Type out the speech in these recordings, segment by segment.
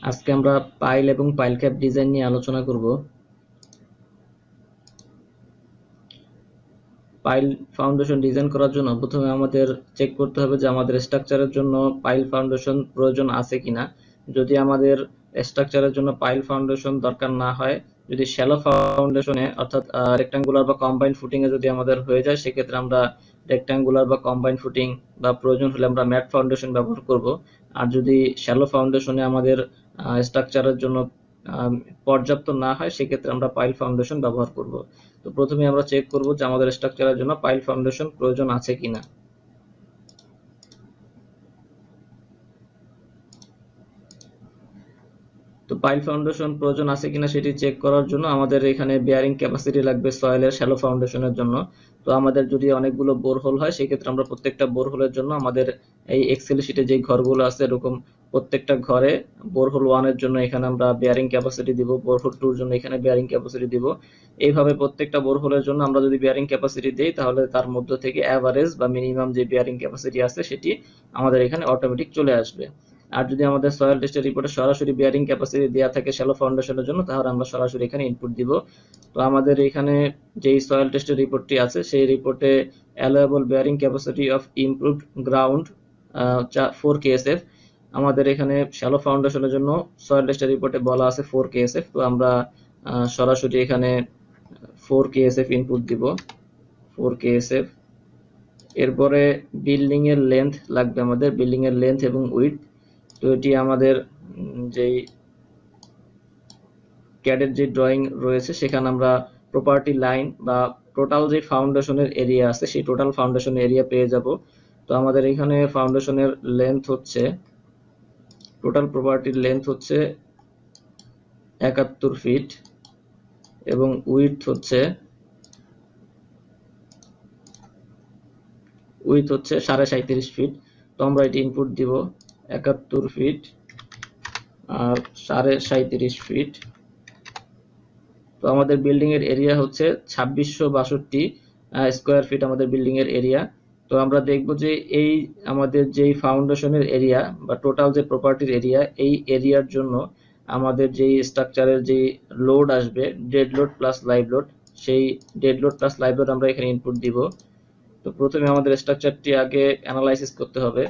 আজকে আমরা পাইল এবং পাইল ক্যাপ ডিজাইন নিয়ে আলোচনা করব। পাইল ফাউন্ডেশন ডিজাইন করার জন্য প্রথমে আমাদের চেক করতে হবে যে আমাদের স্ট্রাকচারের জন্য পাইল ফাউন্ডেশন প্রয়োজন আছে কিনা। যদি আমাদের স্ট্রাকচারের জন্য পাইল ফাউন্ডেশন দরকার না হয়, যদি শ্যালো ফাউন্ডেশনে অর্থাৎ রেক্ট্যাঙ্গুলার বা কম্বাইন্ড ফুটিং এ যদি আমাদের হয়ে যায়, সেক্ষেত্রে আমরা রেক্ট্যাঙ্গুলার বা কম্বাইন্ড ফুটিং বা প্রয়োজন হলে আমরা ম্যাট ফাউন্ডেশন ব্যবহার করব। আর যদি শ্যালো ফাউন্ডেশনে আমাদের স্ট্রাকচারের জন্য পর্যাপ্ত না হয়, সেক্ষেত্রে আমরা পাইল ফাউন্ডেশন ব্যবহার করব। তো প্রথমে আমরা চেক করব যে আমাদের স্ট্রাকচারের জন্য পাইল ফাউন্ডেশন প্রয়োজন আছে কিনা। তো পাইল ফাউন্ডেশন প্রয়োজন আছে কিনা সেটি চেক করার জন্য আমাদের এখানে বেয়ারিং ক্যাপাসিটি লাগবে সয়েলের শ্যালো ফাউন্ডেশনের জন্য। তো আমাদের যদি অনেকগুলো বোরহোল হয়, সেক্ষেত্রে আমরা প্রত্যেকটা বোরহোলের জন্য আমাদের এই এক্সেল শিটে যে ঘরগুলো আছে এরকম প্রত্যেকটা ঘরে বোরহোল 1 এর জন্য এখানে আমরা বেয়ারিং ক্যাপাসিটি দিব, বোরহোল 2 এর জন্য এখানে বেয়ারিং ক্যাপাসিটি দিব। এইভাবে প্রত্যেকটা বোরহোলের জন্য আমরা যদি বেয়ারিং ক্যাপাসিটি দেই, তাহলে তার মধ্য থেকে অ্যাভারেজ বা মিনিমাম যে বেয়ারিং ক্যাপাসিটি আছে সেটি আমাদের এখানে অটোমেটিক চলে আসবে। আর যদি আমাদের সয়েল টেস্টের রিপোর্টে সরাসরি বেয়ারিং ক্যাপাসিটি দেওয়া থাকে শ্যালো ফাউন্ডেশনের জন্য, তাহলে আমরা সরাসরি এখানে ইনপুট দিব। তো আমাদের এখানে যেই সয়েল টেস্টের রিপোর্টটি আছে, সেই রিপোর্টে allowable bearing capacity of improved ground 4 KSF। আমাদের এখানে শ্যালো ফাউন্ডেশনের জন্য সয়েল টেস্টের রিপোর্টে বলা আছে 4 KSF। তো আমরা সরাসরি এখানে 4 KSF ইনপুট দিব, 4 KSF। এরপরে বিল্ডিং এর লেন্থ লাগবে আমাদের, বিল্ডিং এর লেন্থ এবং উইডথ। তো এটি আমাদের যেই ক্যাডের যে ড্রয়িং রয়েছে, সেখানে আমরা প্রপার্টি লাইন বা টোটাল যে ফাউন্ডেশনের এরিয়া আছে সেই টোটাল ফাউন্ডেশন এরিয়া পেয়ে যাব। তো আমাদের এখানে ফাউন্ডেশনের লেন্থ হচ্ছে, টোটাল প্রপার্টির লেন্থ হচ্ছে 71 ফিট এবং উইডথ হচ্ছে 37.5 ফিট। তো আমরা এটি ইনপুট দিব 71 ফিট আর 37.5 ফিট। তো আমাদের বিল্ডিং এর এরিয়া হচ্ছে 2662 স্কয়ার ফিট আমাদের বিল্ডিং এর এরিয়া। তো আমরা দেখব যে এই আমাদের যেই ফাউন্ডেশনের এরিয়া বা টোটাল যে প্রপার্টির এরিয়া, এই এরিয়ার জন্য আমাদের যেই স্ট্রাকচারের যে লোড আসবে, dead load plus live load, সেই dead load plus live load আমরা এখানে ইনপুট দিব। তো প্রথমে আমাদের স্ট্রাকচারটি আগে অ্যানালাইসিস করতে হবে।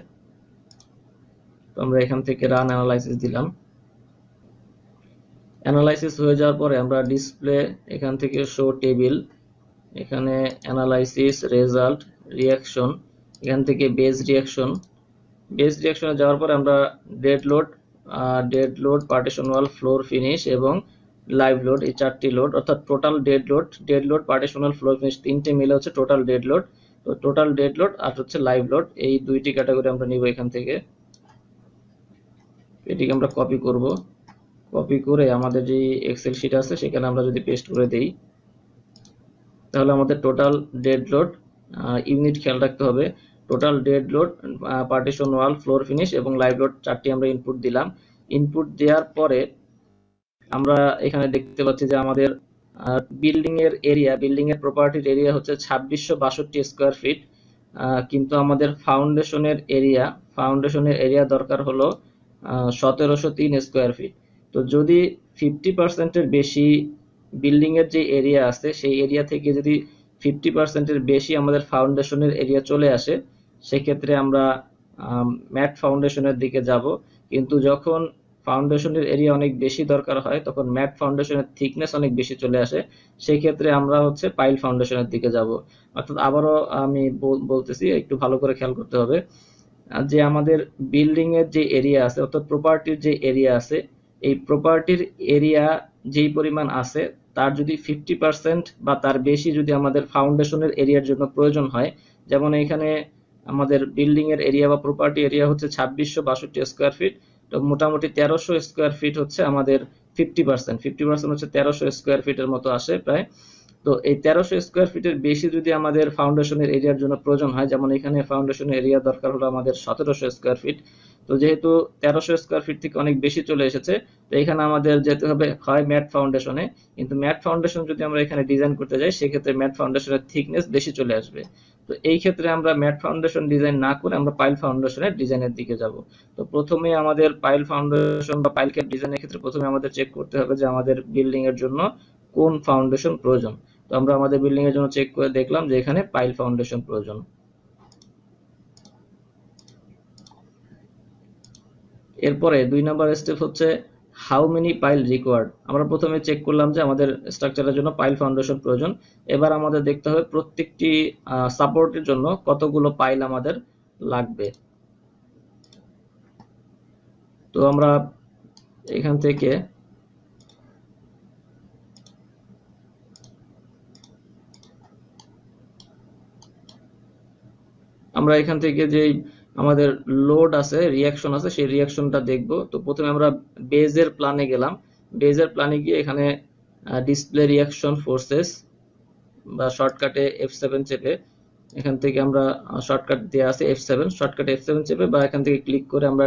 তো আমরা এখান থেকে রান অ্যানালাইসিস দিলাম। অ্যানালাইসিস হয়ে যাওয়ার পরে আমরা ডিসপ্লে এখান থেকে শো টেবিল, এখানে অ্যানালাইসিস রেজাল্ট রিঅ্যাকশন, এখান থেকে বেস রিঅ্যাকশনে যাওয়ার পরে আমরা ডেড লোড পার্টিশন ওয়াল ফ্লোর ফিনিশ এবং লাইভ লোড, এই 4টি লোড অর্থাৎ টোটাল ডেড লোড পার্টিশন ওয়াল ফ্লোর ফিনিশ তিনটে মিলে হচ্ছে টোটাল ডেড লোড। তো টোটাল ডেড লোড আর হচ্ছে লাইভ লোড, এই দুইটি ক্যাটাগরি আমরা নিব এখান থেকে। এটিকে আমরা কপি করব, কপি করে আমাদের যে এক্সেল শিট আছে সেখানে আমরা যদি পেস্ট করে দেই, তাহলে আমাদের টোটাল ডেড লোড ইউনিট খেয়াল রাখতে হবে। টোটাল ডেড লোড পার্টিশন ওয়াল ফ্লোর ফিনিশ এবং লাইভ লোড 4টি আমরা ইনপুট দিলাম। ইনপুট দেওয়ার পরে আমরা এখানে দেখতে পাচ্ছি যে আমাদের বিল্ডিং এর প্রপার্টির এরিয়া হচ্ছে 2662 স্কয়ার ফিট, কিন্তু আমাদের ফাউন্ডেশনের এরিয়া দরকার হলো 1703 স্কয়ার ফিট। তো যদি 50% এর বেশি বিল্ডিং এর যে এরিয়া আছে, সেই এরিয়া থেকে যদি 50% এর বেশি আমাদের ফাউন্ডেশনের এরিয়া চলে আসে, সেক্ষেত্রে আমরা ম্যাট ফাউন্ডেশনের দিকে যাব। কিন্তু যখন ফাউন্ডেশনের এরিয়া অনেক বেশি দরকার হয়, তখন ম্যাট ফাউন্ডেশনের থিকনেস অনেক বেশি চলে আসে, সেই ক্ষেত্রে আমরা হচ্ছে পাইল ফাউন্ডেশনের দিকে যাব। অর্থাৎ আবারও আমি বলতেছি, একটু ভালো করে খেয়াল করতে হবে যে আমাদের বিল্ডিং এর যে এরিয়া আছে অর্থাৎ প্রপার্টির যে এরিয়া আছে, এই প্রপার্টির এরিয়া যেই পরিমাণ আছে তার যদি 50% বা তার বেশি যদি আমাদের ফাউন্ডেশনের এরিয়ার জন্য প্রয়োজন হয়, যেমন এখানে আমাদের বিল্ডিং এর এরিয়া বা প্রপার্টি এরিয়া হচ্ছে 2662 স্কয়ার ফিট। তো মোটামুটি 1300 স্কয়ার ফিট হচ্ছে আমাদের 50% হচ্ছে 1300 স্কয়ার ফিটের মতো আসে প্রায়। তো এই 1300 স্কয়ার ফিটের বেশি যদি আমাদের ফাউন্ডেশনের এরিয়ার জন্য প্রয়োজন হয়, যেমন এখানে ফাউন্ডেশনের এরিয়া দরকার হলো আমাদের 1700 স্কয়ার ফিট। তো যেহেতু 1300 স্কয়ার ফিট থেকে অনেক বেশি চলে এসেছে, তো এখানে আমাদের যেতে হবে হয় ম্যাট ফাউন্ডেশনে। কিন্তু ম্যাট ফাউন্ডেশন যদি আমরা এখানে ডিজাইন করতে যাই, সেক্ষেত্রে ম্যাট ফাউন্ডেশনের থিকনেস বেশি চলে আসবে। তো এই ক্ষেত্রে আমরা ম্যাট ফাউন্ডেশন ডিজাইন না করে আমরা পাইল ফাউন্ডেশনের ডিজাইনের দিকে যাব। তো প্রথমে আমাদের পাইল ফাউন্ডেশন বা পাইল ক্যাপ ডিজাইনের ক্ষেত্রে প্রথমে আমাদের চেক করতে হবে যে আমাদের বিল্ডিং এর জন্য কোন ফাউন্ডেশন প্রয়োজন। তো আমরা আমাদের বিল্ডিং এর জন্য চেক করে দেখলাম যে এখানে পাইল ফাউন্ডেশন প্রয়োজন। এরপরে 2 নাম্বার স্টেপ হচ্ছে হাউ মেনি পাইল রিকোয়ার্ড। আমরা প্রথমে চেক করলাম যে আমাদের স্ট্রাকচারের জন্য পাইল ফাউন্ডেশন প্রয়োজন। এবার আমাদের দেখতে হবে প্রত্যেকটি সাপোর্টের জন্য কতগুলো পাইল আমাদের লাগবে। তো আমরা এখান থেকে যে আমাদের লোড আছে, রিয়াকশন আছে, সেই রিয়াকশনটা দেখব। তো প্রথমে আমরা বেজের প্ল্যানে গেলাম। বেজের প্ল্যানে গিয়ে এখানে ডিসপ্লে রিয়াকশন ফোর্সেস বা শর্টকাটে F7 চেপে, এখান থেকে আমরা শর্টকাট দেওয়া আছে F7, শর্টকাটে F7 চেপে বা এখান থেকে ক্লিক করে আমরা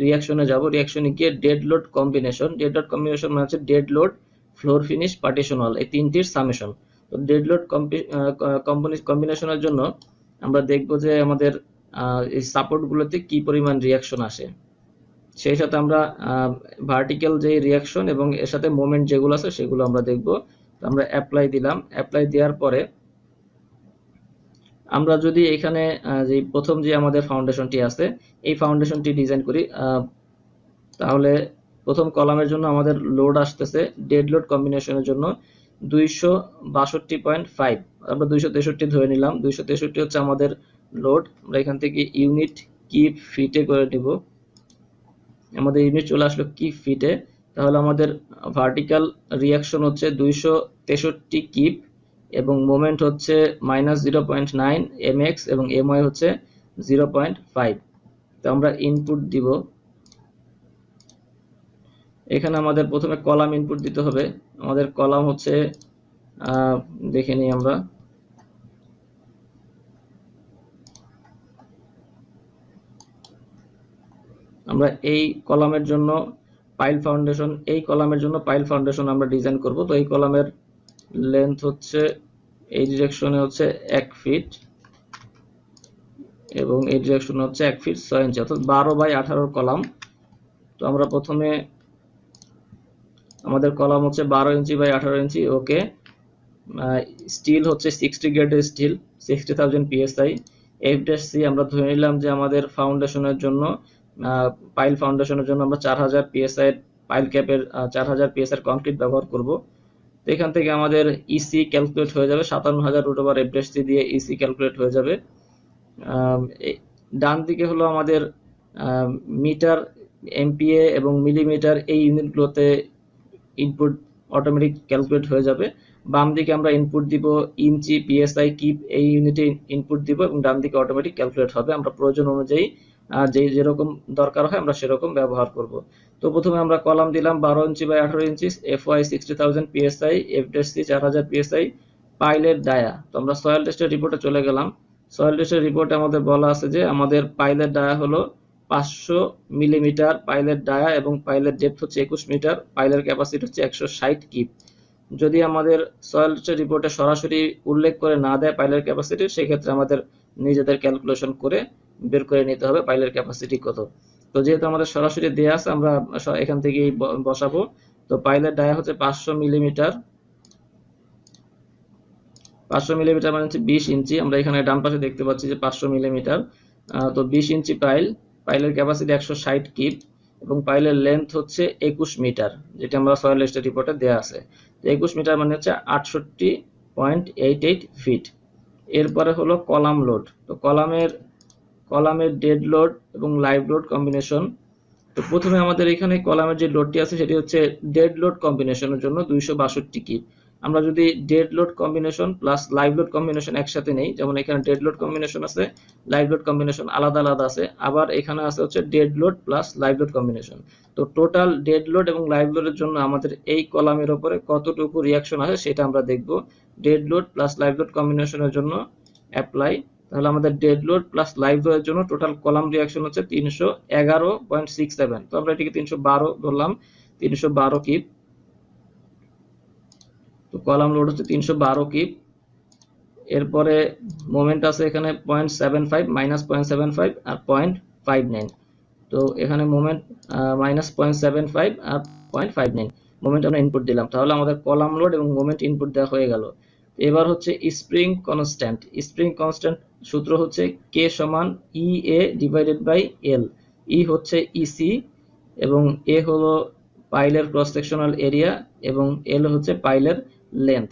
রিয়াকশনে যাব। রিয়াকশনে গিয়ে dead load combination, dead load combination মানে হচ্ছে dead load, floor finish, partition wall, এই তিনটির সামেশন। তো ডেড লোড কম্বিনেশনের জন্য আমরা দেখব যে আমাদের এই সাপোর্ট গুলোতে কি পরিমাণ রিয়াকশন আসে, সেই সাথে আমরা ভার্টিক্যাল যে রিয়াকশন এবং এর সাথে মোমেন্ট যেগুলো আছে সেগুলো আমরা দেখব। আমরা অ্যাপ্লাই দিলাম। অ্যাপ্লাই দেওয়ার পরে আমরা যদি এখানে যে প্রথম যে আমাদের ফাউন্ডেশনটি আছে এই ফাউন্ডেশনটি ডিজাইন করি, তাহলে প্রথম কলামের জন্য আমাদের লোড আসতেছে ডেড লোড কম্বিনেশনের জন্য 262.5, আমরা 263 ধরে নিলাম। 263 হচ্ছে আমাদের লোড। আমরা এখান থেকে ইউনিট কিপ ফিটে করে দিব। আমাদের ইউনিট চলে আসলো কিপ ফিটে। তাহলে আমাদের ভার্টিক্যাল রিয়াকশন হচ্ছে 263 কিপ এবং মোমেন্ট হচ্ছে -0.9 mx এবং my হচ্ছে 0.5। তো আমরা ইনপুট দিব। এখানে আমাদের প্রথমে কলাম ইনপুট দিতে হবে। আমাদের কলাম হচ্ছে দেখে নিই আমরা এই কলামের জন্য পাইল ফাউন্ডেশন, এই কলামের জন্য পাইল ফাউন্ডেশন আমরা ডিজাইন করব। তো এই কলামের লেন্থ হচ্ছে এই ডিরেকশনে হচ্ছে 1 ফিট এবং এই ডিরেকশনে হচ্ছে 1 ফিট 6 ইঞ্চি, অর্থাৎ 12/18 কলাম। তো আমরা প্রথমে আমাদের কলাম হচ্ছে 12 inch by 18 inch. Okay, still হচ্ছে 60 গ্রেডের স্টিল, 60,000 psi। F-C আমরা ধরে নিলাম যে আমাদের ফাউন্ডেশনের জন্য পাইল ফাউন্ডেশনের জন্য আমরা 4000 psi পাইল ক্যাপের 4000 psi কংক্রিট ব্যবহার করব। তো এখান থেকে আমাদের ইসি ক্যালকুলেট হয়ে যাবে 57,000√F-C দিয়ে ইসি ক্যালকুলেট হয়ে যাবে। ডান দিকে হলো আমাদের মিটার, এমপিএ এবং মিলিমিটার, এই ইউনিটগুলোতে ইনপুট অটোমেটিক ক্যালকুলেট হয়ে যাবে। বাম দিকে আমরা ইনপুট দিব ইঞ্চি, পিএসআই, কিপ, এই ইউনিটে ইনপুট দিব এবং ডান দিকে অটোমেটিক ক্যালকুলেট হবে। আমরা প্রয়োজন অনুযায়ী যেরকম দরকার হয় আমরা সেরকম ব্যবহার করব। তো প্রথমে আমরা কলাম দিলাম 12 inch by 18 inch, FY 60,000 psi, F-C 4000 psi, পাইলের ডায়া। তো আমরা সয়েল টেস্টের রিপোর্টে চলে গেলাম। সয়েল টেস্টের রিপোর্টে আমাদের বলা আছে যে আমাদের পাইলের ডায়া হলো 500 মিলিমিটার পাইলের ডায়া এবং পাইলের ডেপথ হচ্ছে 21 মিটার, পাইলের ক্যাপাসিটি হচ্ছে 160 কিপ। যদি আমাদের সয়েল টেস্টের রিপোর্টে সরাসরি উল্লেখ করে না দেয় পাইলের ক্যাপাসিটি, সেক্ষেত্রে আমাদের নিজেদের ক্যালকুলেশন করে বের করে নিতে হবে পাইলের ক্যাপাসিটি কত। তো যেহেতু আমাদের সরাসরি দেয়া আছে আমরা এখান থেকেই বসাবো। তো পাইলের ডায়া হচ্ছে 500 মিলিমিটার, 500 মিলিমিটার মানে হচ্ছে 20 ইঞ্চি। আমরা এখানে ডান পাশে দেখতে পাচ্ছি যে 500 মিলিমিটার। তো 20 ইঞ্চি পাইল, পাইলের ক্যাপাসিটি 160 কিপ এবং পাইলের লেন্থ হচ্ছে 21 মিটার, যেটা আমরা সয়েল টেস্টের রিপোর্টে দেয়া আছে। তো 21 মিটার মানে হচ্ছে 68.88 ফিট। এরপরে হলো কলাম লোড। তো কলামের ডেড লোড এবং লাইভ লোড কম্বিনেশন। তো প্রথমে আমাদের এখানে কলামের যে লোডটি আছে সেটি হচ্ছে ডেড লোড কম্বিনেশনের জন্য 262 কিপ। আমরা যদি dead load combination plus live load combination একসাথে নেই, যেমন এখানে ডেড লোড কম্বিনেশন আছে, লাইভ লোড কম্বিনেশন আলাদা আলাদা আছে, আবার এখানে আছে হচ্ছে dead load plus live load combination. তো টোটাল ডেড লোড এবং লাইভ লোডের জন্য আমাদের এই কলামের উপরে কতটুকু রিয়াকশন আছে সেটা আমরা দেখব। Dead load plus live load কম্বিনেশনের জন্য অ্যাপ্লাই। তাহলে আমাদের ডেড লোড প্লাস লাইভ লোডের জন্য টোটাল কলাম রিয়াকশন হচ্ছে 311.67। তো আমরা এটিকে 312 ধরলাম, 312 কিপ। তো কলাম লোড হচ্ছে 312 কিপ। এরপরে মোমেন্ট আছে এখানে 0.75 মাইনাস 0.75 আর 0.59। তো এখানে মোমেন্ট মাইনাস 0.75 আর 0.59 মোমেন্ট আমরা ইনপুট দিলাম, তাহলে আমাদের কলাম লোড এবং মোমেন্ট ইনপুট দেওয়া হয়ে গেল। এবার হচ্ছে স্প্রিং কনস্ট্যান্ট। স্প্রিং কনস্ট্যান্ট সূত্র হচ্ছে কে সমান ই এ ডিভাইডেড বাই এল। ই হচ্ছে ইসি এবং এ হলো পাইলের ক্রস সেকশনাল এরিয়া এবং এল হচ্ছে পাইলের লেন্থ।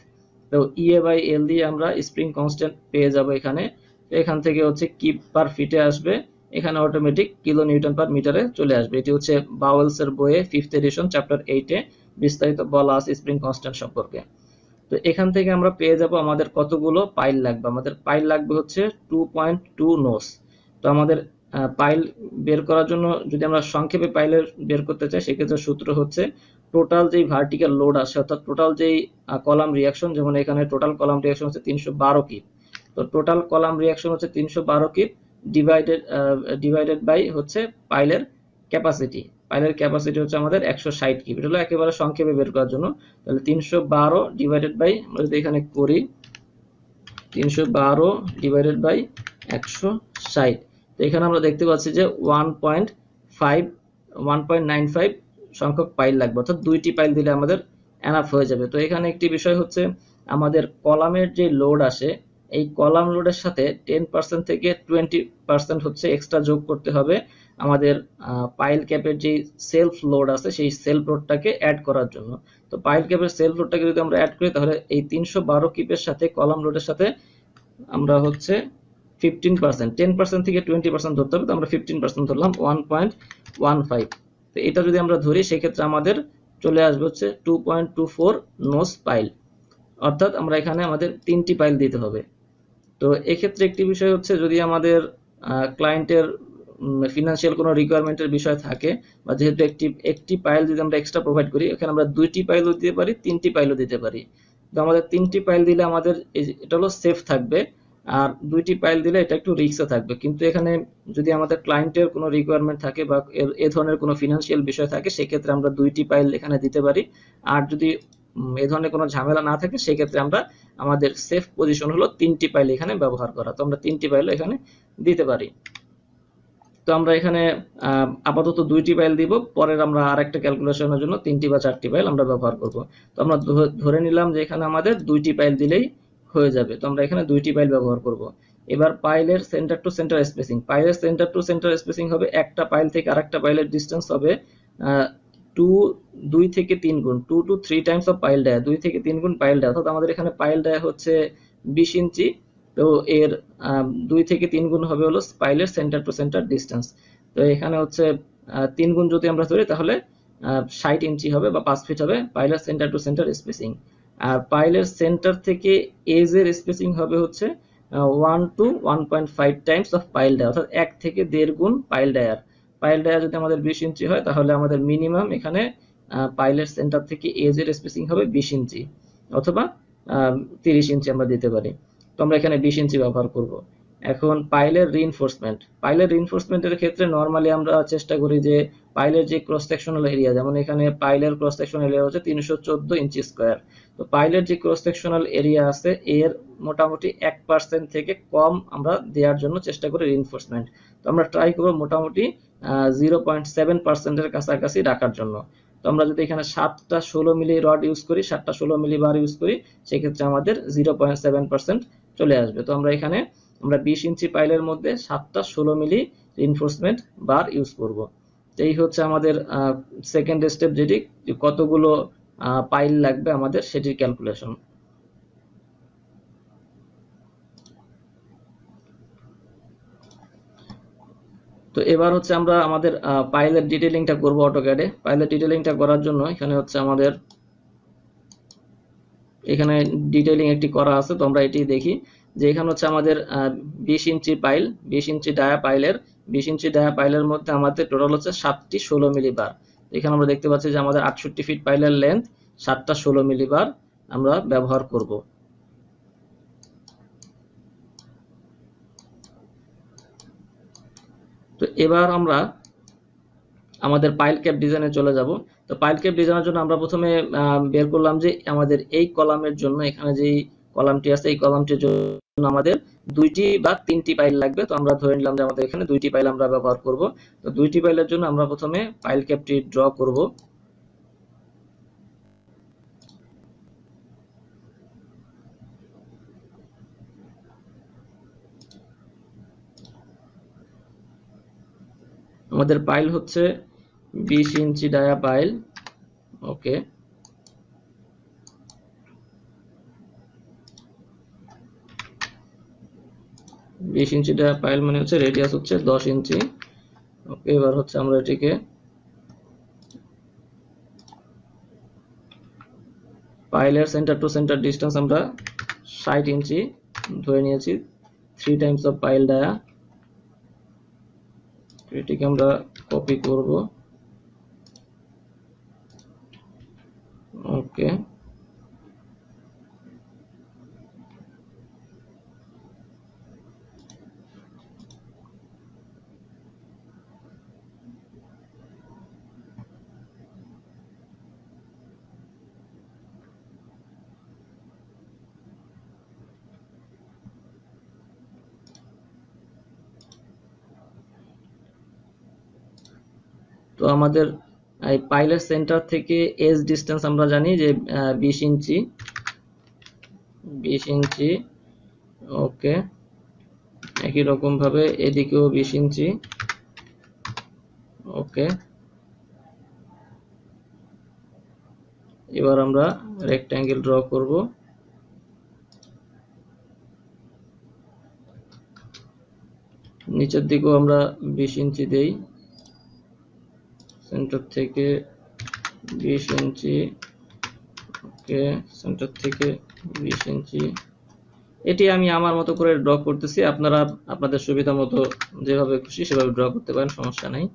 তো ই এ বাই এল দিয়ে আমরা স্প্রিং কনস্ট্যান্ট পেয়ে যাব এখানে। এখান থেকে হচ্ছে কি পার ফিটে আসবে, এখানে অটোমেটিক কিলো নিউটন পার মিটারে চলে আসবে। এটি হচ্ছে বাওয়েলস এর বইয়ে 5th এডিশন চ্যাপ্টার 8-এ বিস্তারিত বলা আছে স্প্রিং কনস্ট্যান্ট সম্পর্কে। তো এখান থেকে আমরা পেয়ে যাব আমাদের কতগুলো পাইল লাগবে। আমাদের পাইল লাগবে হচ্ছে 2.2 নোস। তো আমাদের পাইল বের করার জন্য যদি আমরা সংক্ষেপে পাইলের বের করতে চাই, সেক্ষেত্রে সূত্র হচ্ছে টোটাল যেই ভার্টিক্যাল লোড আসে, অর্থাৎ টোটাল যেই কলাম রিয়াকশন, যেমন এখানে টোটাল কলাম রিয়াকশন হচ্ছে 312 কিপ। তো টোটাল কলাম রিয়াকশন হচ্ছে 312 কিপ ডিভাইডেড বাই হচ্ছে পাইলের ক্যাপাসিটি। পাইলের ক্যাপাসিটি হচ্ছে আমাদের 160 কিপ। এটা হলো একেবারে সংক্ষেপে বের করার জন্য। তাহলে 312 ডিভাইডেড বাই, আমরা যদি এখানে করি 312 ডিভাইডেড বাই 160, তো এখানে আমরা দেখতে পাচ্ছি যে 1.95 সংখ্যক পাইল লাগবে, অর্থাৎ 2টি পাইল দিলে আমাদের এনাফ হয়ে যাবে। তো এখানে একটি বিষয় হচ্ছে আমাদের কলামের যে লোড আসে, এই কলাম লোডের সাথে 10% থেকে 20% হচ্ছে এক্সট্রা যোগ করতে হবে আমাদের পাইল ক্যাপের যে সেলফ লোড আছে সেই সেলফ লোডটাকে অ্যাড করার জন্য। তো পাইল ক্যাপের সেলফ লোডটাকে যদি আমরা অ্যাড করি, তাহলে এই 312 কিপের সাথে কলাম লোডের সাথে আমরা হচ্ছে 15%, 10% থেকে 20% ধরতে হবে, তো আমরা 15% ধরলাম 1.15। তো এটা যদি আমরা ধরি, সেক্ষেত্রে আমাদের চলে আসবে হচ্ছে 2.24 নোস পাইল, অর্থাৎ আমরা এখানে আমাদের 3টি পাইল দিতে হবে। তো এক্ষেত্রে একটি বিষয় হচ্ছে, যদি আমাদের ক্লায়েন্টের ফিনান্সিয়াল কোনো রিকোয়ারমেন্টের বিষয় থাকে, বা যেহেতু একটি পাইল যদি আমরা এক্সট্রা প্রোভাইড করি, এখানে আমরা 2টি পাইলও দিতে পারি, 3টি পাইলও দিতে পারি। তো আমাদের 3টি পাইল দিলে আমাদের এটা হলো সেফ থাকবে, আর 2টি পাইল দিলে এটা একটু রিস্কে থাকবে। কিন্তু এখানে যদি আমাদের ক্লায়েন্টের কোনো রিকোয়ারমেন্ট থাকে বা এ ধরনের কোনো ফিনান্সিয়াল বিষয় থাকে, সেক্ষেত্রে আমরা 2টি পাইল এখানে দিতে পারি। আর যদি এ ধরনের কোনো ঝামেলা না থাকে, সেক্ষেত্রে আমরা আমাদের সেফ পজিশন হলো 3টি পাইল এখানে ব্যবহার করা। তো আমরা 3টি পাইল এখানে দিতে পারি। তো আমরা এখানে আপাতত 2টি পাইল দিব, পরের আমরা আরেকটা ক্যালকুলেশনের জন্য 3টি বা 4টি পাইল আমরা ব্যবহার করব। তো আমরা ধরে নিলাম যে এখানে আমাদের 2টি পাইল দিলেই হয়ে যাবে। তো আমরা এখানে 2টি পাইল ব্যবহার করব। এবার পাইলের সেন্টার টু সেন্টার স্পেসিং। পাইলের সেন্টার টু সেন্টার স্পেসিং হবে একটা পাইল থেকে আরেকটা পাইলের ডিসটেন্স হবে 2 থেকে 3 গুণ, 2 to 3 times of pile dia, 2 থেকে 3 গুণ পাইল ডায়া। অর্থাৎ আমাদের এখানে পাইল ডায়া হচ্ছে 20 ইঞ্চি। তো এর 2 থেকে 3 গুণ হবে হলো পাইলের সেন্টার টু সেন্টার ডিসটেন্স। তো এখানে হচ্ছে 3 গুণ যদি আমরা ধরি, তাহলে 60 ইঞ্চি হবে বা 5 ফিট হবে পাইলের সেন্টার টু সেন্টার স্পেসিং। আর পাইলের সেন্টার থেকে এজের স্পেসিং হবে হচ্ছে 1 to 1.5 times of pile dia, অর্থাৎ 1 থেকে 1.5 গুণ পাইল ডায়ার। পাইল ডায়া যদি আমাদের 20 ইঞ্চি হয়, তাহলে আমাদের মিনিমাম এখানে পাইলের সেন্টার থেকে এজের স্পেসিং হবে 20 ইঞ্চি, অথবা 30 ইঞ্চি আমরা দিতে পারি। তো আমরা এখানে 20 ইঞ্চি ব্যবহার করব। এখন পাইলের রিইনফোর্সমেন্ট। পাইলের রিইনফোর্সমেন্টের ক্ষেত্রে নরমালি আমরা চেষ্টা করি যে পাইলের যে ক্রস সেকশনাল এরিয়া, যেমন এখানে পাইলের ক্রস সেকশনাল এরিয়া হচ্ছে 314 ইঞ্চি স্কয়ার। তো পাইলের যে ক্রস সেকশনাল এরিয়া আছে, এর মোটামুটি 1% থেকে কম আমরা দেওয়ার জন্য চেষ্টা করি রিইনফোর্সমেন্ট। তো আমরা ট্রাই করব মোটামুটি 0.7% এর কাছাকাছি রাখার জন্য। তো আমরা যদি এখানে 7টা 16 মিলি রড ইউজ করি, 7টা 16 মিলি বার ইউজ করি, সেক্ষেত্রে আমাদের 0.7% চলে আসবে। তো আমরা এখানে 20 ইঞ্চি পাইলের মধ্যে 7টা 16 মিলি রিইনফোর্সমেন্ট বার ইউজ করব। এই হচ্ছে আমাদের সেকেন্ড স্টেপ, যেটি কতগুলো পাইল লাগবে আমাদের সেটির ক্যালকুলেশন। তো এবার হচ্ছে আমরা আমাদের পাইলের ডিটেইলিংটা করব অটোক্যাডে। পাইলের ডিটেইলিংটা করার জন্য এখানে হচ্ছে আমাদের এখানে ডিটেইলিং একটি করা আছে। তো আমরা এটি দেখি যে এখানে হচ্ছে আমাদের 20 ইঞ্চি পাইল, 20 ইঞ্চি ডায়া পাইলের, 20 ইঞ্চি ডায়া পাইলের মধ্যে আমাদের টোটাল হচ্ছে 7টি 16 মিলি বার। এখানে আমরা দেখতে পাচ্ছি যে আমাদের 68 ফিট পাইলের লেন্থ, 7টা 16 মিলি বার আমরা ব্যবহার করব। তো এবার আমরা আমাদের পাইল ক্যাপ ডিজাইনে চলে যাব। তো পাইল ক্যাপ ডিজাইনের জন্য আমরা প্রথমে বের করলাম যে আমাদের এই কলামের জন্য, এখানে যে কলামটি আছে, এই কলামটির জন্য আমাদের 2টি বা 3টি পাইল লাগবে। তো আমরা ধরে নিলাম যে আমাদের এখানে 2টি পাইল আমরা ব্যবহার করব। তো 2টি পাইলের জন্য আমরা প্রথমে পাইল ক্যাপটি ড্র করব। আমাদের পাইল হচ্ছে 20 ইঞ্চি ডায়া পাইল। ওকে, 20 ইঞ্চি ডায়া পাইল মানে হচ্ছে রেডিয়াস হচ্ছে 10 ইঞ্চি। ওকে, এবার হচ্ছে আমরা এটিকে পাইলের সেন্টার টু সেন্টার ডিস্টেন্স আমরা 60 ইঞ্চি ধরে নিয়েছি। 3 টাইমস অফ পাইল ডায়া, এটিকে আমরা কপি করব। ওকে, তো আমাদের এই পাইলের সেন্টার থেকে এজ ডিস্টেন্স আমরা জানি যে 20 ইঞ্চি। 20 ইঞ্চি। ওকে, একই রকম ভাবে এদিকেও 20 ইঞ্চি। ওকে, এবার আমরা রেক্ট্যাঙ্গেল ড্র করব। নিচের দিকেও আমরা 20 ইঞ্চি দেই, সেন্টার থেকে 20 ইঞ্চি। ওকে, সেন্টার থেকে 20 ইঞ্চি। এটি আমি আমার মতো করে ড্র করতেছি, আপনারা আপনাদের সুবিধা মতো যেভাবে খুশি সেভাবে ড্র করতে পারেন, সমস্যা নাই।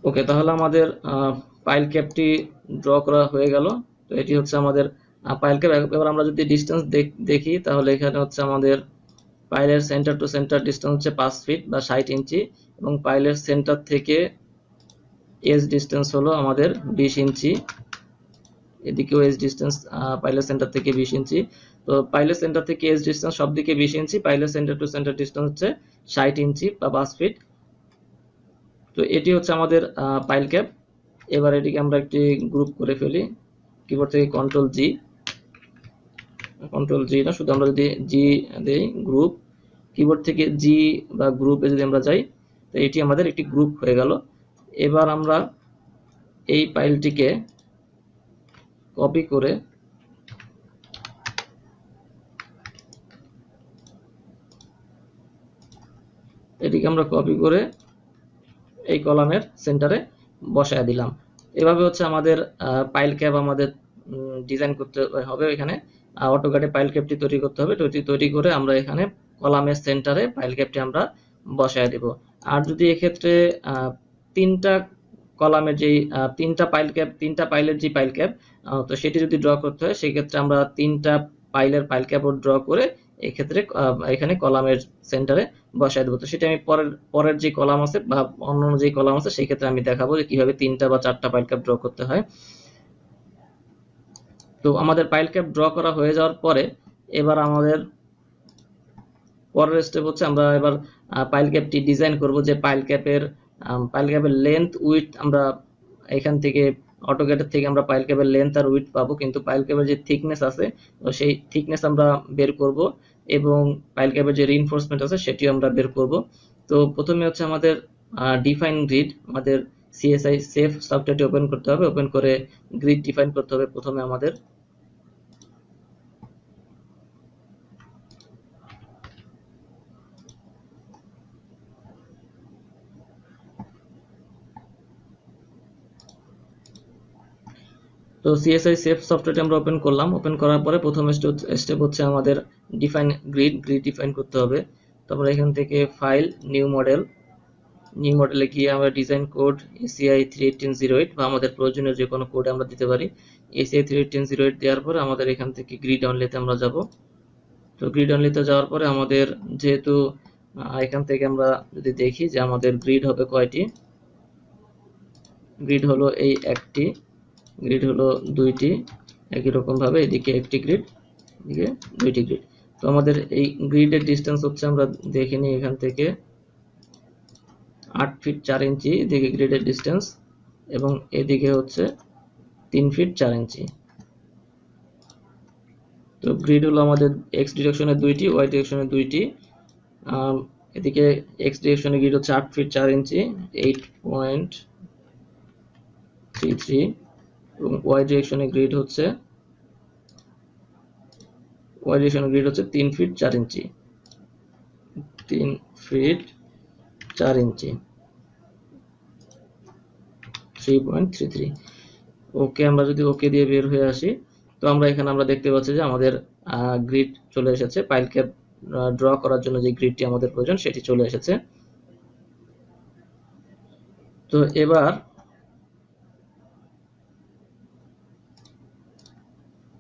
ওকে, তাহলে আমাদের পাইল ক্যাপটি ড্র করা হয়ে গেল। তো এটি হচ্ছে আমাদের পাইল ক্যাপ। এবার আমরা যদি ডিস্টেন্স দেখি তাহলে এখানে হচ্ছে আমাদের পাইলের সেন্টার টু সেন্টার ডিস্টেন্স হচ্ছে 5 ফিট বা 60 ইঞ্চি, এবং পাইলের সেন্টার থেকে এজ ডিস্টেন্স হলো আমাদের 20 ইঞ্চি। এদিকেও এজ ডিস্টেন্স পাইলের সেন্টার থেকে 20 ইঞ্চি। তো পাইলের সেন্টার থেকে এজ ডিস্টেন্স সব দিকে 20 ইঞ্চি, পাইলের সেন্টার টু সেন্টার ডিস্টেন্স হচ্ছে 60 ইঞ্চি বা 5 ফিট। তো এটি হচ্ছে আমাদের পাইল ক্যাপ। এবার এটিকে আমরা একটি গ্রুপ করে ফেলি। কিবোর্ড থেকে কন্ট্রোল জি না, শুধু আমরা যদি জি দেই গ্রুপ, কিবোর্ড থেকে জি বা গ্রুপে যদি আমরা যাই, তো এটি আমাদের একটি গ্রুপ হয়ে গেল। এবার আমরা এই ফাইলটিকে কপি করে এই কলামের সেন্টারে বসায় দিলাম। এভাবে হচ্ছে আমাদের পাইল ক্যাপ আমাদের ডিজাইন করতে হবে। এখানে অটোক্যাডে পাইল ক্যাপটি তৈরি করতে হবে। তৈরি করে আমরা এখানে কলামের সেন্টারে পাইল ক্যাপটি আমরা বসায় দেব। আর যদি এক্ষেত্রে 3টা কলামের যেই 3টা পাইলের যে পাইল ক্যাপ, তো সেটি যদি ড্র করতে হয় সেক্ষেত্রে আমরা 3টা পাইলের পাইল ক্যাপ ড্র করে এক্ষেত্রে এখানে কলামের সেন্টারে বসায় দেবো। তো সেটা আমি পরের যে কলাম আছে বা অন্য যে কলাম আছে সেই ক্ষেত্রে আমি দেখাবো যে কিভাবে 3টা বা 4টা পাইল ক্যাপ ড্র করতে হয়। তো আমাদের পাইল ক্যাপ ড্র করা হয়ে যাওয়ার পরে এবার আমাদের পরের স্টেপ হচ্ছে আমরা এবার পাইল ক্যাপটি ডিজাইন করব। যে পাইল ক্যাপের লেন্থ উইডথ আমরা এখান থেকে অটোক্যাডের থেকে আমরা পাইল ক্যাপের লেন্থ আর উইডথ পাবো, কিন্তু পাইল ক্যাপের যে থিকনেস আছে সেই থিকনেস আমরা বের করব, এবং পাইল ক্যাপের যে রিইনফোর্সমেন্ট আছে সেটিও আমরা বের করব। তো প্রথমে হচ্ছে আমাদের ডিফাইন গ্রিড, আমাদের সিএসআই সেফ সফটওয়্যারটি ওপেন করতে হবে। ওপেন করে গ্রিড ডিফাইন করতে হবে প্রথমে আমাদের। তো সিএসআই সেফ সফটওয়্যারটি আমরা ওপেন করলাম। ওপেন করার পরে প্রথম স্টেপ হচ্ছে আমাদের ডিফাইন গ্রিড ডিফাইন করতে হবে। তো আমরা এখান থেকে ফাইল, নিউ মডেল, নিউ মডেলে গিয়ে আমরা ডিজাইন কোড ACI 31808 বা আমাদের প্রয়োজনীয় যে কোনো কোড আমরা দিতে পারি। ACI 31808 দেওয়ার পরে আমাদের এখান থেকে গ্রিড অনলিতে আমরা যাব। তো গ্রিড অনলিতে যাওয়ার পরে আমাদের যেহেতু এখান থেকে আমরা যদি দেখি যে আমাদের গ্রিড হবে কয়টি, গ্রিড হলো এই একটি, গ্রিড হলো দুইটি, একই রকম ভাবে এদিকে একটি গ্রিড, এদিকে দুইটি গ্রিড। তো আমাদের এই গ্রিডের ডিসটেন্স হচ্ছে আমরা দেখে নিই এখান থেকে 8 ফিট 4 ইঞ্চি এদিকে গ্রিডের ডিসটেন্স, এবং এদিকে হচ্ছে 3 ফিট 4 ইঞ্চি। তো গ্রিড হলো আমাদের এক্স ডিরেকশনে দুইটি, ওয়াই ডিরেকশনে দুইটি। এদিকে এক্স ডিরেকশনে গ্রিড হচ্ছে 8 ফিট 4 ইঞ্চি 8.33, এবং ওয়াই ডিরেকশনে গ্রিড হচ্ছে 3 ফিট 4 ইঞ্চি 3 ফিট 4 ইঞ্চি 3.33। ওকে, আমরা যদি ওকে দিয়ে বের হয়ে আসি, তো আমরা এখানে আমরা দেখতে পাচ্ছি যে আমাদের গ্রিড চলে এসেছে। পাইল ক্যাপ ড্র করার জন্য যে গ্রিডটি আমাদের প্রয়োজন সেটি চলে এসেছে। তো এবার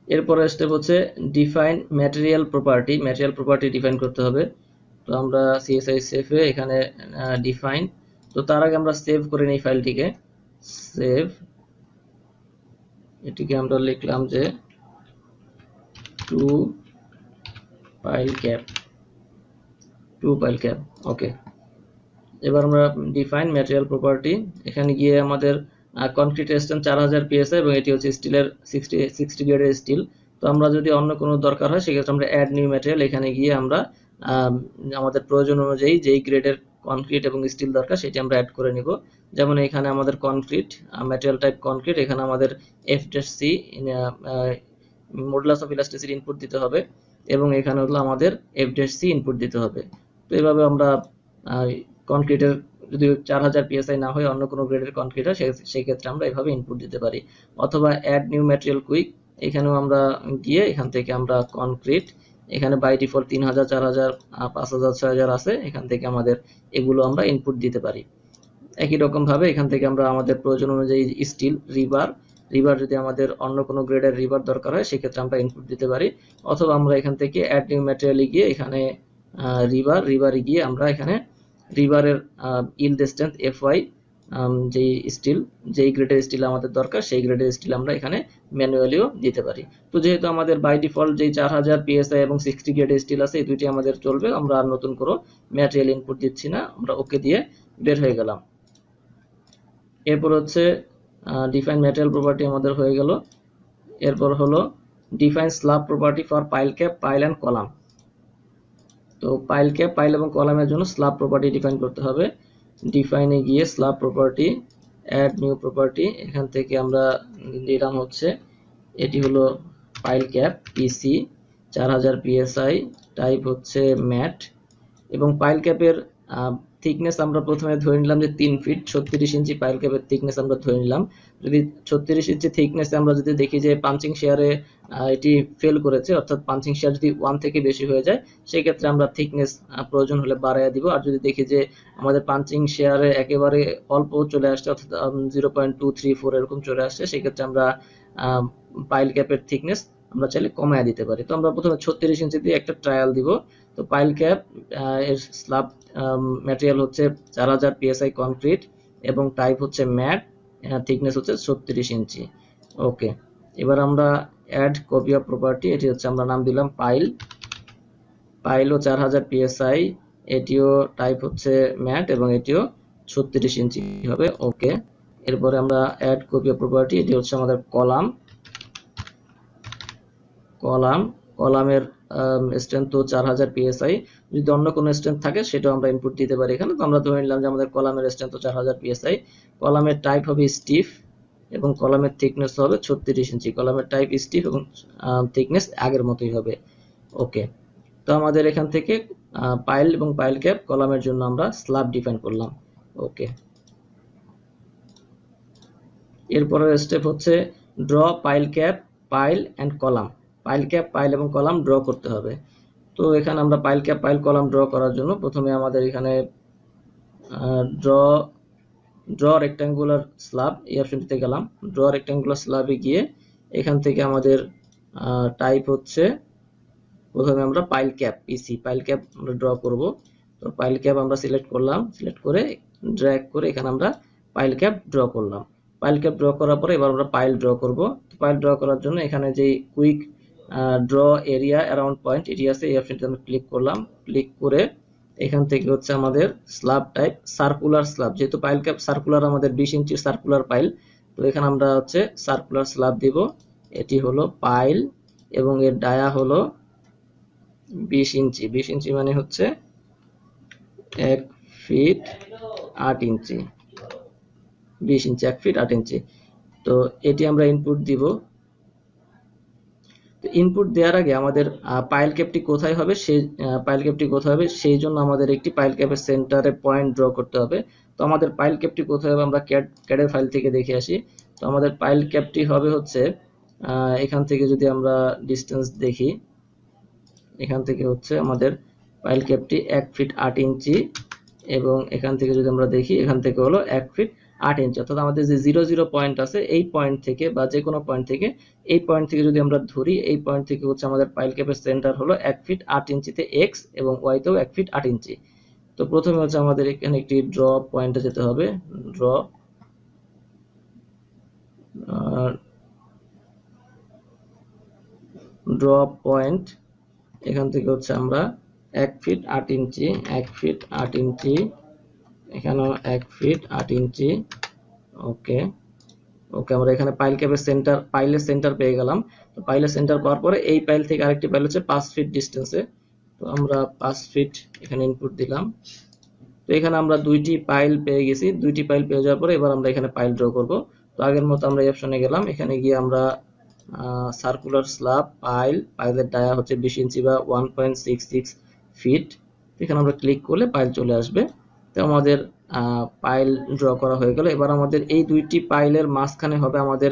এরপরে স্টেপ হচ্ছে define material property. Material property define করতে হবে। তো আমরা CSI সেভে এখানে ডিফাইন, তো তার আগে আমরা সেভ করে নিই ফাইলটিকে। সেভ, এটিকে আমরা লিখলাম যে টু পাইল ক্যাপ। ওকে, এবার আমরা ডিফাইন ম্যাটেরিয়াল প্রপার্টি, এখানে গিয়ে আমাদের কনক্রিট স্ট্রেংথ 4000 PSI এবং এটি হচ্ছে স্টিলের 60 গ্রেডের স্টিল। তো আমরা যদি অন্য কোনো দরকার হয় সেক্ষেত্রে আমরা অ্যাড নিউ ম্যাটেরিয়াল, এখানে গিয়ে আমরা আমাদের প্রয়োজন অনুযায়ী যেই গ্রেডের কনক্রিট এবং স্টিল দরকার সেটি আমরা অ্যাড করে নিব। যেমন এখানে আমাদের কনক্রিট, ম্যাটেরিয়াল টাইপ কনক্রিট, এখানে আমাদের F-C modulus of elasticity input দিতে হবে, এবং এখানে হলো আমাদের F-C ইনপুট দিতে হবে। তো এইভাবে আমরা কনক্রিটের যদি 4000 PSI না হয় অন্য কোনো গ্রেডের কনক্রিট হয় সেই ক্ষেত্রে আমরা এভাবে ইনপুট দিতে পারি। অথবা অ্যাড নিউ ম্যাটেরিয়াল কুইক, এখানেও আমরা গিয়ে এখান থেকে আমরা কনক্রিট, এখানে বাই ডিফল্ট 3000 4000 5000 6000 আছে, এখান থেকে আমাদের এগুলো আমরা ইনপুট দিতে পারি। একই রকম ভাবে এখান থেকে আমরা আমাদের প্রয়োজন অনুযায়ী স্টিল, রিবার যদি আমাদের অন্য কোনো গ্রেডের রিবার দরকার হয় সেক্ষেত্রে আমরা ইনপুট দিতে পারি। অথবা আমরা এখান থেকে অ্যাড নিউ ম্যাটেরিয়ালে গিয়ে এখানে রিভারে গিয়ে আমরা এখানে রিভারের ইল্ড স্ট্রেংথ FY, যেই গ্রেডের স্টিল আমাদের দরকার সেই গ্রেডের স্টিল আমরা এখানে ম্যানুয়ালিও দিতে পারি। তো যেহেতু আমাদের বাই ডিফল্ট যেই 4000 PSI এবং 60 গ্রেডের স্টিল আছে এই দুইটি আমাদের চলবে, আমরা আর নতুন কোনো ম্যাটেরিয়াল ইনপুট দিচ্ছি না, আমরা ওকে দিয়ে বের হয়ে গেলাম। এরপর হচ্ছে ডিফাইন ম্যাটেরিয়াল প্রপার্টি আমাদের হয়ে গেল। এরপর হলো define slab property for pile cap, pile and column. তো পাইল ক্যাপ, পাইল এবং কলামের জন্য স্ল্যাব প্রপার্টি ডিফাইন করতে হবে। ডিফাইনে গিয়ে slab property, add new property, এখান থেকে আমরা দিলাম হচ্ছে এটি হলো pile cap PC 4000 PSI, type হচ্ছে ম্যাট, এবং পাইল ক্যাপের থিকনেস আমরা প্রথমে ধরে নিলাম যে 3 ফিট 36 ইঞ্চি পাইল ক্যাপের থিকনেস আমরা ধরে নিলাম। যদি 36 ইঞ্চি থিকনেসে আমরা যদি দেখি যে পাঞ্চিং শেয়ারে এটি ফেল করেছে, অর্থাৎ পাঞ্চিং শেয়ার যদি 1 থেকে বেশি হয়ে যায় সেই ক্ষেত্রে আমরা থিকনেস প্রয়োজন হলে বাড়াইয়া দিব। আর যদি দেখি যে আমাদের পাঞ্চিং শেয়ারে একেবারে অল্প চলে আসছে, অর্থাৎ 0.234 এরকম চলে আসছে, সেই ক্ষেত্রে আমরা পাইল ক্যাপের থিকনেস আমরা চাইলে কমায় দিতে পারি। তো আমরা প্রথমে 36 ইঞ্চি দিয়ে একটা ট্রায়াল দিব। তো পাইল ক্যাপ এর স্ল্যাব ম্যাটেরিয়াল হচ্ছে 4000 PSI কনক্রিট এবং টাইপ হচ্ছে ম্যাট, থিকনেস হচ্ছে 36 ইঞ্চি। ওকে, এবার আমরা অ্যাড কপি অফ প্রপার্টি, এটি হচ্ছে আমরা নাম দিলাম পাইলও 4000 PSI, এটিও টাইপ হচ্ছে ম্যাট এবং এটিও 36 ইঞ্চি হবে। ওকে, এরপরে আমরা অ্যাড কপি অফ প্রপার্টি, এটি হচ্ছে আমাদের কলামের স্ট্রেংথ 4000 PSI, যদি অন্য কোনো স্ট্রেংথ থাকে সেটাও আমরা ইনপুট দিতে পারি এখানে। তো আমরা ধরে নিলাম যে আমাদের কলামের স্ট্রেংথ 4000 PSI, কলামের টাইপ হবে স্টিফ এবং কলামের থিকনেস হবে 36 ইঞ্চি। কলামের টাইপ স্টিফ এবং থিকনেস আগের মতোই হবে। ওকে, তো আমাদের এখান থেকে পাইল এবং পাইল ক্যাপ কলামের জন্য আমরা স্ল্যাব ডিফাইন করলাম। ওকে, এরপরের স্টেপ হচ্ছে draw pile cap, pile and column. Pile cap, pile এবং কলাম ড্র করতে হবে। তো এখানে আমরা pile cap, pile, column draw করার জন্য প্রথমে আমাদের এখানে ড্র ড্র রেক্ট্যাঙ্গুলার স্ল্যাব এই অপশনটিতে গেলাম। ড্র রেক্ট্যাঙ্গুলার স্ল্যাবে গিয়ে এখান থেকে আমাদের টাইপ হচ্ছে, প্রথমে আমরা পাইল ক্যাপ পিসি পাইল ক্যাপ আমরা ড্র করব। তো পাইল ক্যাপ আমরা সিলেক্ট করলাম, সিলেক্ট করে ড্র্যাগ করে এখানে আমরা পাইল ক্যাপ ড্র করলাম। পাইল ক্যাপ ড্র করার পরে এবার আমরা পাইল ড্র করব। তো পাইল ড্র করার জন্য এখানে যে quick draw area around point এটি আছে, এই অপশনটি আমরা ক্লিক করলাম। ক্লিক করে এখান থেকে হচ্ছে আমাদের স্ল্যাব টাইপ সার্কুলার স্ল্যাব, যেহেতু পাইল ক্যাপ সার্কুলার আমাদের 20 ইঞ্চির সার্কুলার পাইল, তো এখানে আমরা হচ্ছে সার্কুলার স্ল্যাব দিব। এটি হলো পাইল এবং এর ডায়া হলো 20 ইঞ্চি। 20 ইঞ্চি মানে হচ্ছে 1 ফিট 8 ইঞ্চি। 20 ইঞ্চি 1 ফিট 8 ইঞ্চি। তো এটি আমরা ইনপুট দিব। তো ইনপুট দেওয়ার আগে আমাদের পাইল ক্যাপটি কোথায় হবে সেই জন্য আমাদের একটি পাইল ক্যাপের সেন্টারে পয়েন্ট ড্র করতে হবে। তো আমাদের পাইল ক্যাপটি কোথায় হবে আমরা ক্যাডের ফাইল থেকে দেখে আসি। তো আমাদের পাইল ক্যাপটি হবে হচ্ছে এখান থেকে যদি আমরা ডিসটেন্স দেখি, এখান থেকে হচ্ছে আমাদের পাইল ক্যাপটি 1 ফিট 8 ইঞ্চি এবং এখান থেকে যদি আমরা দেখি এখান থেকে হলো 1 ফিট 8 ইঞ্চি। অর্থাৎ আমাদের যে 00 পয়েন্ট আছে এই পয়েন্ট থেকে বা যে কোনো পয়েন্ট থেকে, এই পয়েন্ট থেকে যদি আমরা ধরি, এই পয়েন্ট থেকে হচ্ছে আমাদের পাইল ক্যাপের সেন্টার হলো 1 ফিট 8 ইঞ্চিতে এক্স এবং ওয়াইতেও 1 ফিট 8 ইঞ্চি। তো প্রথমে হচ্ছে আমাদের এখানে একটি ড্র পয়েন্টে যেতে হবে। ড্র পয়েন্ট, এখান থেকে হচ্ছে আমরা 1 ফিট 8 ইঞ্চি 1 ফিট 8 ইঞ্চি, এখানেও 1 ফিট 8 ইঞ্চি। ওকে ওকে আমরা এখানে পাইল ক্যাপের সেন্টার, পাইলের সেন্টার পেয়ে গেলাম। তো পাইলের সেন্টার পাওয়ার পরে এই পাইল থেকে আরেকটি পাইল হচ্ছে 5 ফিট ডিস্টেন্সে। তো আমরা 5 ফিট এখানে ইনপুট দিলাম। তো এখানে আমরা দুইটি পাইল পেয়ে গেছি। দুইটি পাইল পেয়ে যাওয়ার পরে এবার আমরা এখানে পাইল ড্র করব। তো আগের মতো আমরা এই অপশনে গেলাম, এখানে গিয়ে আমরা সার্কুলার স্ল্যাব পাইলের ডায়া হচ্ছে 20 ইঞ্চি বা 1.66 ফিট। এখানে আমরা ক্লিক করলে পাইল চলে আসবে। তো আমাদের পাইল ড্র করা হয়ে গেল। এবার আমাদের এই দুইটি পাইলের মাঝখানে হবে আমাদের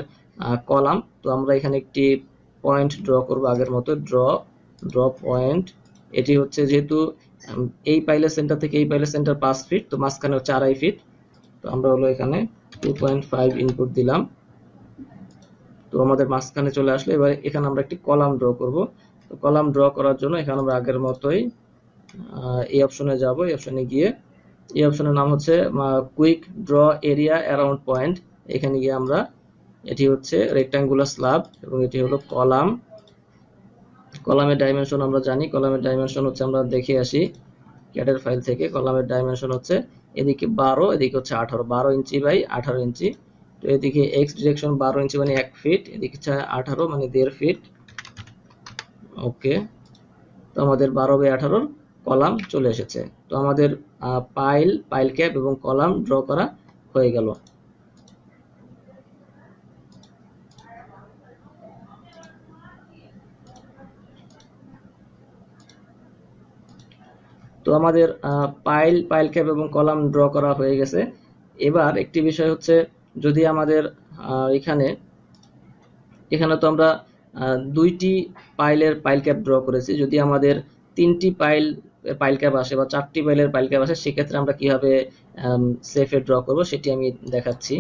কলাম। তো আমরা এখানে একটি পয়েন্ট ড্র করব আগের মতো, ড্র পয়েন্ট। এটি হচ্ছে যেহেতু এই পাইলের সেন্টার থেকে এই পাইলের সেন্টার 5 ফিট, তো মাঝখানে হচ্ছে 2.5 ফিট। তো আমরা হলো এখানে 2.5 ইনপুট দিলাম। তো আমাদের মাঝখানে চলে আসলো। এবার এখানে আমরা একটি কলাম ড্র করব। তো কলাম ড্র করার জন্য এখানে আমরা আগের মতোই এই অপশনে যাব। এই অপশনে গিয়ে এই অপশনের নাম হচ্ছে quick draw area around point. এখানে গিয়ে আমরা, এটি হচ্ছে রেক্ট্যাঙ্গুলার স্ল্যাব এবং এটি হলো কলাম। কলামের ডাইমেনশন আমরা জানি, কলামের ডাইমেনশন হচ্ছে আমরা দেখে আসি ক্যাডের ফাইল থেকে। কলামের ডাইমেনশন হচ্ছে এদিকে 12, এদিকে হচ্ছে 18, 12 ইঞ্চি বাই 18 ইঞ্চি। তো এদিকে এক্স ডিরেকশন 12 ইঞ্চি মানে 1 ফিট, এদিকে হচ্ছে 18 মানে 1.5 ফিট। ওকে, তো আমাদের 12 বাই 18 কলাম চলে এসেছে। তো আমাদের পাইল ক্যাপ এবং কলাম ড্র করা হয়ে গেল। তো আমাদের পাইল ক্যাপ এবং কলাম ড্র করা হয়ে গেছে। এবার একটি বিষয় হচ্ছে, যদি আমাদের এখানে তো আমরা দুইটি পাইল ক্যাপ ড্র করেছি, যদি আমাদের 3টি পাইল ক্যাপ আসে বা 4টি পাইলের পাইল ক্যাপ আসে, সেক্ষেত্রে আমরা কিভাবে সেফে ড্র করব সেটি আমি দেখাচ্ছি।